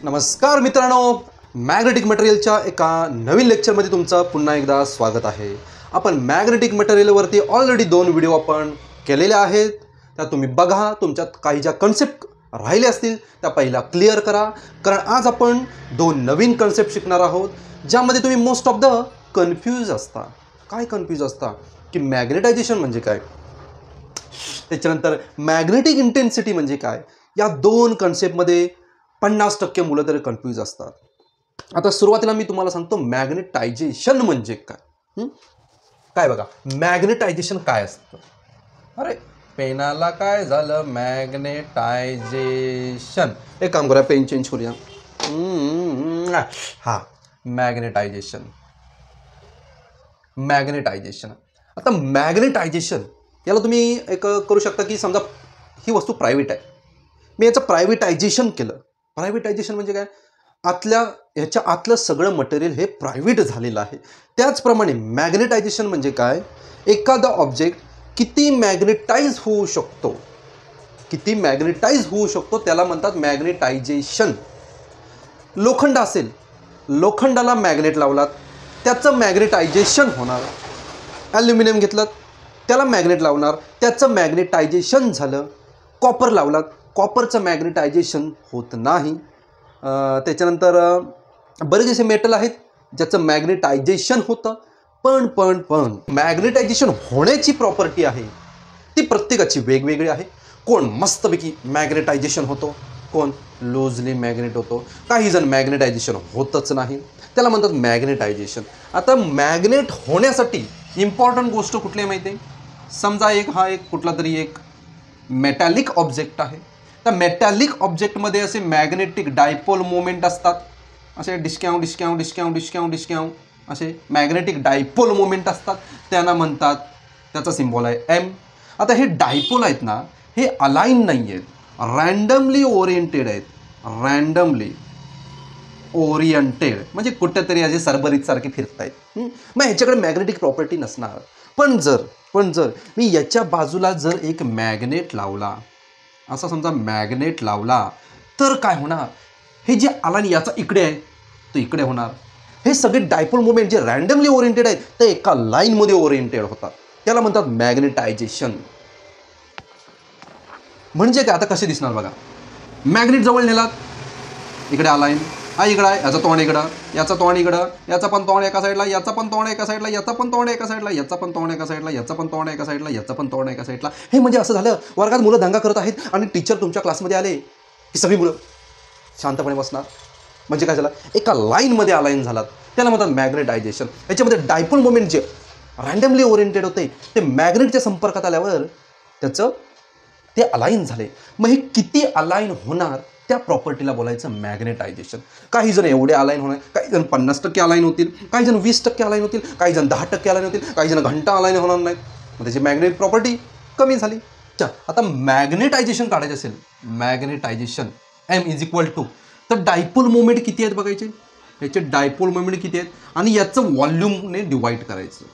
नमस्कार मित्रांनो, मॅग्नेटिक मटेरियलच्या एका नवीन लेक्चरमध्ये तुमचं पुन्हा एकदा स्वागत आहे. आपण मॅग्नेटिक मटेरियलवरती ऑलरेडी 2 व्हिडिओ आपण केलेले आहेत. त्या तुम्ही बघा. तुमच्यात काही ज्या कन्सेप्ट राहिले असतील त्या पहिला क्लिअर करा, कारण आज आपण 2 नवीन कन्सेप्ट शिकणार आहोत ज्यामध्ये तुम्ही मोस्ट ऑफ द कन्फ्यूज असता. काय कन्फ्यूज असता की मॅग्नेटायझेशन म्हणजे काय, त्याच्यानंतर मॅग्नेटिक इंटेन्सिटी म्हणजे काय. या 2 कन्सेप्टमध्ये 50% मुलं तरी कन्फ्यूज असतात. आता सुरुवातीला मी तुम्हाला सांगतो मॅग्नेटायझेशन म्हणजे काय. काय बघा, मॅग्नेटायझेशन काय असतं. अरे पेनाला काय झालं, मॅग्नेटायझेशन. एक काम करूया, पेन चेंज करूया. हा, मॅग्नेटायझेशन. आता मॅग्नेटायझेशन याला तुम्ही एक करू शकता की समजा ही वस्तू प्रायव्हेट आहे, मी याचं प्रायव्हेटायझेशन केलं. प्रायव्हेटायझेशन म्हणजे काय, ह्याच्या आतलं सगळं मटेरियल हे प्रायव्हेट झालेलं आहे. त्याचप्रमाणे मॅग्नेटायझेशन म्हणजे काय, एखादा ऑब्जेक्ट किती मॅग्नेटाइज होऊ शकतो, त्याला म्हणतात मॅग्नेटायझेशन. लोखंड असेल, लोखंडाला मॅग्नेट लावलात त्याचं मॅग्नेटायझेशन होणार. ॲल्युमिनियम घेतलं त्याला मॅग्नेट लावणार, त्याचं मॅग्नेटायझेशन झालं. कॉपर लावलात, कॉपरचं मॅग्नेटायझेशन होत नाही. त्याच्यानंतर बरेच असे मेटल आहेत ज्याचं मॅग्नेटायझेशन होतं. पण मॅग्नेटायझेशन होण्याची प्रॉपर्टी आहे ती प्रत्येकाची वेगवेगळी आहे. कोण मस्तपैकी मॅग्नेटायझेशन होतो, कोण लूजली मॅग्नेट होतो, काही जण मॅग्नेटायझेशन होतच नाही, त्याला म्हणतात मॅग्नेटायझेशन. आता मॅग्नेट होण्यासाठी इम्पॉर्टंट गोष्ट कुठली आहे माहिती आहे. समजा हा एक कुठला तरी एक मेटॅलिक ऑब्जेक्ट आहे. त्या मेटॅलिक ऑब्जेक्टमध्ये असे मॅग्नेटिक डायपोल मोमेंट असतात. असे डिस्क्याव असे मॅग्नेटिक डायपोल मोमेंट असतात. त्यांना म्हणतात, त्याचा सिम्बॉल आहे एम. आता हे डायपोल आहेत ना, हे अलाइन नाही आहेत, रँडमली ओरिएंटेड आहेत. रँडमली ओरिएंटेड म्हणजे कुठेतरी असे सरबरीतसारखे फिरतायत. मग ह्याच्याकडे मॅग्नेटिक प्रॉपर्टी नसणार. पण जर मी याच्या बाजूला जर एक मॅग्नेट लावला, असा समजा मॅग्नेट लावला, तर काय होणार, हे जे अलाइन याचा इकडे आहे तो इकडे होणार. हे सगळे डायपोल मुवमेंट जे रँडमली ओरिएंटेड आहेत ते एका लाईनमध्ये ओरिएंटेड होतात. त्याला म्हणतात मॅग्नेटायझेशन. म्हणजे काय, आता कसे दिसणार बघा. मॅग्नेट जवळ नेलात, इकडे अलाइन इकडं आहे, याचं तोंड इकडं, याचं तोंड इकडं, याचा पण तोंड एका साईडला, याचा पण तोंड एका साईडला, याचा पण तोंड एका साईडला, याचा पण तोंड एका साईडला, याचा पण तोंड एका साईडला, याचा पण तोंड एका साईडला. हे म्हणजे असं झालं, वर्गात मुलं दंगा करत आहेत आणि टीचर तुमच्या क्लासमध्ये आले की सगळी मुलं शांतपणे बसणार. म्हणजे काय झालं, एका लाईनमध्ये अलाइन झालात, त्याला म्हणतात मॅग्नेटायझेशन. याच्यामध्ये डायपोल मोमेंट जे रँडमली ओरिएंटेड होते ते मॅग्नेटच्या संपर्कात आल्यावर त्याचं ते अलाइन झाले. मग हे किती अलाइन होणार त्या प्रॉपर्टीला बोलायचं मॅग्नेटायझेशन. काही जण एवढे अलाइन होणार, काही जण 50% अलाइन होतील, काही जण 20% अलाइन होतील, काही जण 10% अलाइन होतील, काही जण घंटा अलाइन होणार नाहीत. मग त्याची मॅग्नेट प्रॉपर्टी कमी झाली. आता मॅग्नेटायझेशन काढायचे असेल, magnetization M is equal to, तर डायपोल मोमेंट किती आहेत बघायचे, याचे डायपोल मोमेंट किती आहेत आणि याचं व्हॉल्यूमने डिवाइड करायचं.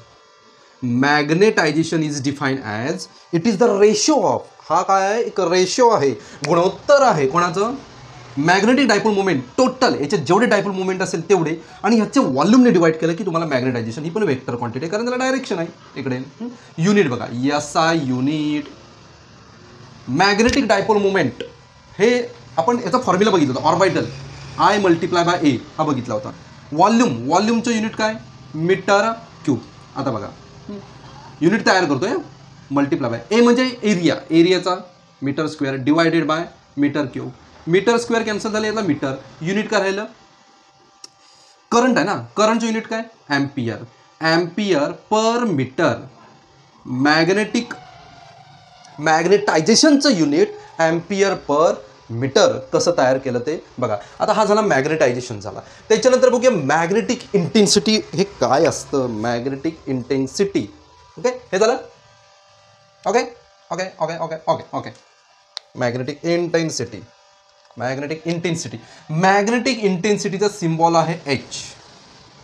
Magnetisation is define as it is the ratio of, हा काय आहे, एक रेशो आहे, गुणोत्तर आहे. कोणाचं, मॅग्नेटिक डायपोल मुवमेंट टोटल, याच्यात जेवढे डायपोल मुवमेंट असेल तेवढे आणि ह्याचे व्हॉल्यूमने डिवाइड केलं की तुम्हाला मॅग्नेटायझेशन. ही पण वेक्टर क्वांटिटी आहे कारण त्याला डायरेक्शन आहे. इकडे युनिट बघा, SI unit. Magnetic dipole movement हे आपण याचा फॉर्म्युला बघितला होता, ऑर्बिटल I × A हा बघितला होता. व्हॉल्यूमचं युनिट काय, मीटर क्यूब. आता बघा युनिट तयार करतोय, मल्टिप्लाय बाय ए म्हणजे एरिया, एरियाचा metre square divided by metre cube. Metre square cancel झाले, याला मीटर. युनिट काय राहिलं, करंट आहे ना, करंटचं युनिट काय, ॲम्पियर. Ampere per metre. मॅग्नेटायझेशनचं युनिट ॲम्पियर पर मीटर. कसं तयार केलं ते बघा. आता हा झाला मॅग्नेटायझेशन झाला. त्याच्यानंतर बघूया मॅग्नेटिक इंटेन्सिटी हे काय असतं. मॅग्नेटिक इंटेन्सिटी, ओके, हे झालं. ओके. मॅग्नेटिक इंटेन्सिटीचा सिम्बॉल आहे H.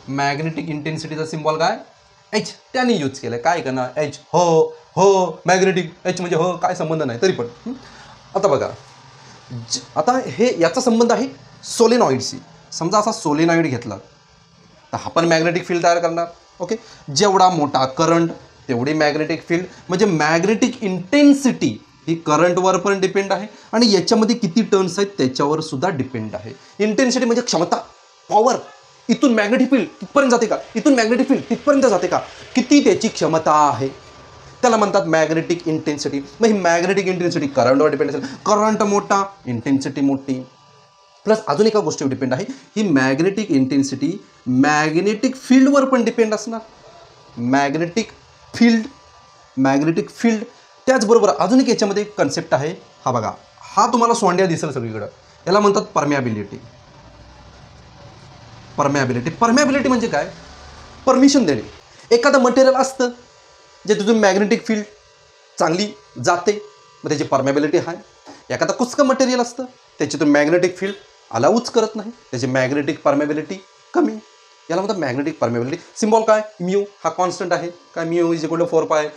मॅग्नेटिक इंटेन्सिटीचा सिम्बॉल काय, H. त्याने यूज केलं. काय करणार, H हो मॅग्नेटिक, H म्हणजे हो, काय संबंध नाही तरी पण. आता बघा, आता हे याचा संबंध आहे सोलेनॉइडची, समजा असा सोलेनॉइड घेतला तर हा पण मॅग्नेटिक फील्ड तयार करणार. ओके, जेवढा मोठा करंट तेवढी मॅग्नेटिक फील्ड, म्हणजे मॅग्नेटिक इंटेन्सिटी ही करंटवर पण डिपेंड आहे आणि याच्यामध्ये किती टर्न्स आहेत त्याच्यावर सुद्धा डिपेंड आहे. इंटेन्सिटी म्हणजे क्षमता, पॉवर. इथून मॅग्नेटिक फील्ड तिथपर्यंत जाते का, इथून मॅग्नेटिक फील्ड तिथपर्यंत जाते का, किती त्याची क्षमता आहे, त्याला म्हणतात मॅग्नेटिक इंटेन्सिटी. मग ही मॅग्नेटिक इंटेन्सिटी करंटवर डिपेंड असेल, करंट मोठा इंटेन्सिटी मोठी. प्लस अजून एका गोष्टीवर डिपेंड आहे, ही मॅग्नेटिक इंटेन्सिटी मॅग्नेटिक फील्डवर पण डिपेंड असणार. Magnetic field. त्याचबरोबर अजून एक याच्यामध्ये एक कन्सेप्ट आहे, हा बघा, हा तुम्हाला सोंड्या दिसेल सगळीकडं, याला म्हणतात परमियाबिलिटी. परमियाबिलिटी म्हणजे काय, परमिशन देणे. एखादं मटेरियल असतं जे तिथून मॅग्नेटिक फील्ड चांगली जाते, मग त्याची परमियाबिलिटी आहे. एखादं कुचकं मटेरियल असतं त्याच्यातून मॅग्नेटिक फील्ड अलाउच करत नाही, त्याची मॅग्नेटिक परमियाबिलिटी कमी. याला म्हणतात मॅग्नेटिक परमियाबिलिटी. सिम्बॉल काय, म्यू हा कॉन्स्टंट आहे. काय, म्यू इज इक्वल टू 4π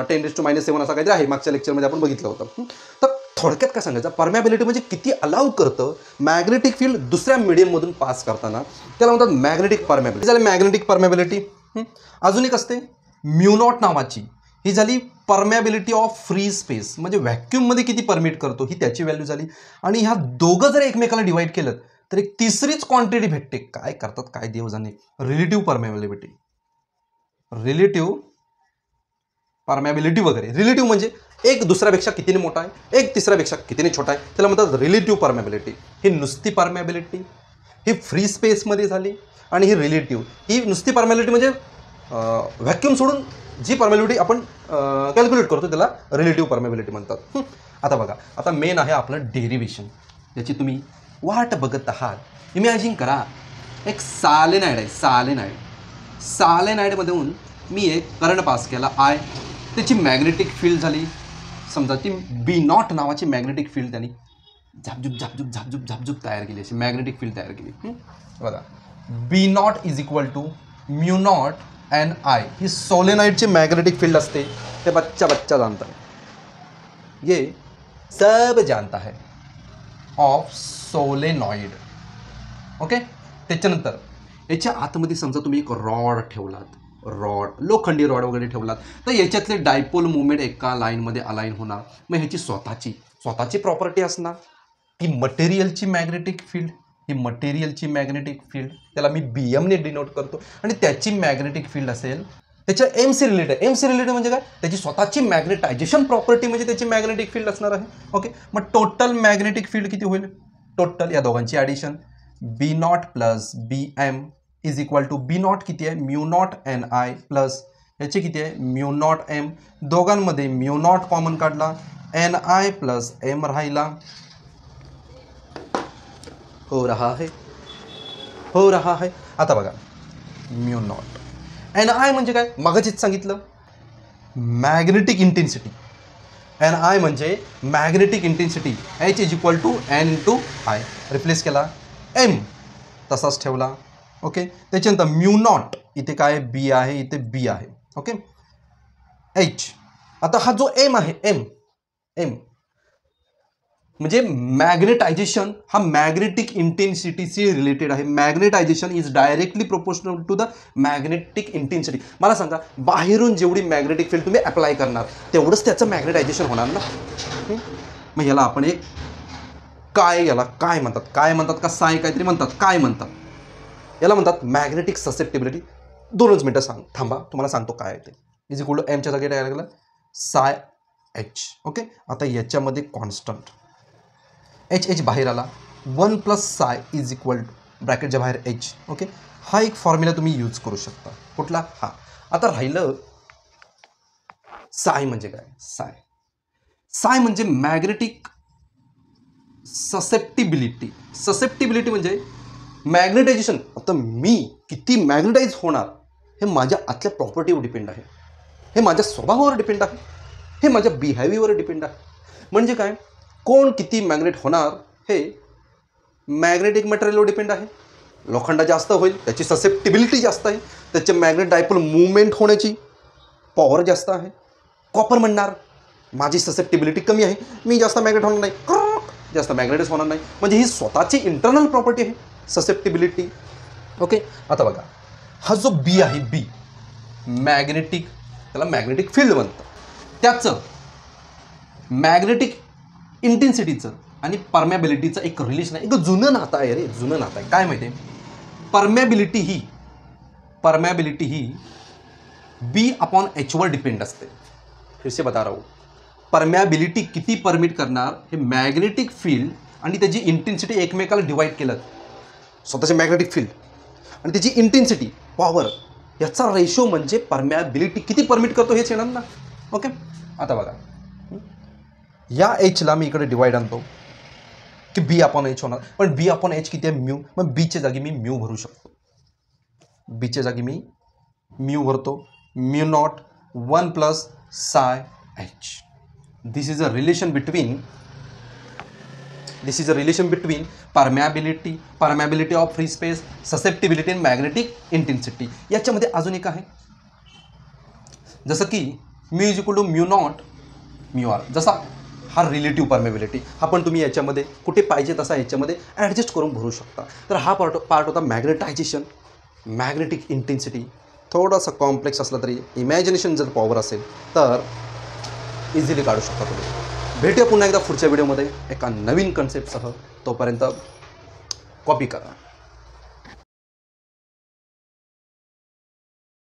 10⁻⁷ असा काहीतरी आहे, मागच्या लेक्चरमध्ये आपण बघितलं होतं. तर थोडक्यात काय सांगायचं, परमियाबिलिटी म्हणजे किती अलाउ करतं मॅग्नेटिक फील्ड दुसऱ्या मीडियममधून पास करताना, त्याला म्हणतात मॅग्नेटिक परमियाबिलिटी. झाली मॅग्नेटिक परमियाबिलिटी. अजून एक असते म्यू नॉट नावाची, ही झाली परमियाबिलिटी ऑफ फ्री स्पेस, म्हणजे व्हॅक्यूममध्ये किती परमिट करतो ही त्याची व्हॅल्यू झाली. आणि ह्या दोघं जर एकमेकाला डिवाइड केलं तर एक तिसरीच क्वांटिटी भेटते. काय करतात काय देव जाणे, रिलेटिव्ह परमियाबिलिटी वगैरे. रिलेटिव्ह म्हणजे एक दुसऱ्यापेक्षा कितीने मोठा आहे, एक तिसऱ्यापेक्षा कितीने छोटा आहे, त्याला म्हणतात रिलेटिव्ह परमियाबिलिटी. ही नुसती परमियाबिलिटी ही फ्री स्पेसमध्ये झाली, आणि ही रिलेटिव्ह ही नुसती परमियाबिलिटी म्हणजे व्हॅक्यूम सोडून जी परमियाबिलिटी आपण कॅल्क्युलेट करतो त्याला रिलेटिव्ह परमियाबिलिटी म्हणतात. आता बघा, आता मेन आहे आपलं डेरिव्हेशन, याची तुम्ही वाट बघत आहात. इमॅजिन करा, एक सालेनाइड आहे. सालेनाइडमधून मी एक करंट पास केला आय, त्याची मॅग्नेटिक फील्ड झाली, समजा ती B0 नावाची मॅग्नेटिक फील्ड त्यांनी झापझूप तयार केली, अशी मॅग्नेटिक फील्ड तयार केली. बघा, B0 is equal to μ0 NI ही सोलेनाइडची मॅग्नेटिक फील्ड असते. ते बच्चा जानता है, ये सब जानता है ऑफ सोलेनॉइड. ओके, त्याच्यानंतर याच्या आतमध्ये समजा तुम्ही एक रॉड ठेवलात, लोखंडी रॉड वगैरे ठेवलात, तर याच्यातले डायपोल मुवमेंट एका लाईनमध्ये अलाइन होणार. मग ह्याची स्वतःची प्रॉपर्टी असणार, ती मटेरियलची मॅग्नेटिक फील्ड. ही मटेरियलची मॅग्नेटिक फील्ड त्याला मी BM ने डिनोट करतो, आणि त्याची मॅग्नेटिक फील्ड असेल त्याच्या एमसी रिलेटेड म्हणजे काय, त्याची स्वतःची मॅग्नेटायझेशन प्रॉपर्टी म्हणजे त्याची मॅग्नेटिक फील्ड असणार आहे. ओके, मग टोटल मॅग्नेटिक फील्ड किती होईल, टोटल या दोघांची addition B0 plus BM is equal to B0 किती आहे μ0 NI प्लस याची किती आहे μ0 M. दोघांमध्ये μ0 कॉमन काढला, NI प्लस M राहिला. हो रहा है. आता बघा, μ0 NI म्हणजे काय, मगाचीच सांगितलं मॅग्नेटिक इंटेन्सिटी. NI म्हणजे magnetic intensity, H is equal to N into I. Replace केला, M तसाच ठेवला. ओके, त्याच्यानंतर μ0 इथे काय B आहे, इथे B आहे. Okay, H. आता हा जो M आहे, M म्हणजे मॅग्नेटायझेशन हा मॅग्नेटिक इंटेन्सिटीशी रिलेटेड आहे. Magnetization is directly proportional to the magnetic intensity. मला सांगा, बाहेरून जेवढी मॅग्नेटिक फील्ड तुम्ही अप्लाय करणार तेवढंच त्याचं मॅग्नेटायझेशन होणार ना. मग याला आपण एक याला काय म्हणतात का साय काहीतरी म्हणतात, काय म्हणतात याला, म्हणतात मॅग्नेटिक ससेप्टिबिलिटी. 2 मिनिटं थांबा, तुम्हाला सांगतो काय आहे ते. इज इक्वल टू एमच्या जागी काय लागलं, साय H. ओके, आता याच्यामध्ये कॉन्स्टंट H बाहेर आला, 1 प्लस साय इज इक्वल टू ब्रॅकेटच्या बाहेर H. ओके, हा एक फॉर्म्युला तुम्ही यूज करू शकता. कुठला, हा. आता राहिलं साय म्हणजे काय, साय म्हणजे मॅग्नेटिक ससेप्टिबिलिटी म्हणजे मॅग्नेटायझेशन. आता मी किती मॅग्नेटाईज होणार हे माझ्या आतल्या प्रॉपर्टीवर डिपेंड आहे, हे माझ्या स्वभावावर डिपेंड आहे, हे माझ्या बिहेवियरवर डिपेंड आहे. म्हणजे काय, कोण किती मॅग्नेट होणार हे मॅग्नेटिक मटेरियलवर डिपेंड आहे. लोखंड जास्त होईल त्याची ससेप्टिबिलिटी जास्त आहे, त्याचे मॅग्नेट डायपोल मुवमेंट होण्याची पॉवर जास्त आहे. कॉपर म्हणणार माझी ससेप्टिबिलिटी कमी आहे, मी जास्त मॅग्नेट होणार नाही, जास्त मॅग्नेटाइज होणार नाही. म्हणजे ही स्वतःची इंटरनल प्रॉपर्टी आहे ससेप्टिबिलिटी. ओके, आता बघा हा जो बी आहे, बी मॅग्नेटिक, त्याला मॅग्नेटिक फील्ड म्हणतं. त्याचं मॅग्नेटिक इंटेन्सिटीचं आणि परमॅबिलिटीचं एक रिलेशन आहे, एक जुनं नातं आहे रे, जुनं नातं आहे. काय माहिती आहे, परमॅबिलिटी ही बी अपॉन एचवर डिपेंड असते. फिर से बता रहा हूँ, परमॅबिलिटी किती परमिट करणार हे मॅग्नेटिक फील्ड आणि त्याची इंटेन्सिटी एकमेकाला डिवाईड केलं, स्वतःचे मॅग्नेटिक फील्ड आणि त्याची इंटेन्सिटी पॉवर याचा रेशो म्हणजे परमॅबिलिटी किती परमिट करतो हेच येणार ना. ओके, आता बघा या एचला मी इकडे डिवाईड आणतो की बी अपॉन एच होणार, पण बी अपॉन एच किती आहे, म्यू. मग बीच्या जागी मी म्यू भरू शकतो, बीच्या जागी मी म्यू भरतो, mu naught 1 + psi h. This is a relation between permeability of free space, susceptibility and magnetic intensity. याच्यामध्ये अजून एक आहे, जसं की mu is equal to mu naught mu r. जसा हा रिलेटिव्ह परमेबिलिटी, हा पण तुम्ही याच्यामध्ये कुठे पाहिजे तसा याच्यामध्ये ॲडजस्ट करून भरू शकता. तर हा पार्ट होता मॅग्नेटायझेशन, मॅग्नेटिक इंटेन्सिटी. थोडासा कॉम्प्लेक्स असला तरी इमॅजिनेशन जर पॉवर असेल तर इझिली काढू शकता तुम्ही. भेटूया पुन्हा एकदा पुढच्या व्हिडिओमध्ये एका नवीन कन्सेप्टसह. तोपर्यंत कॉपी करा.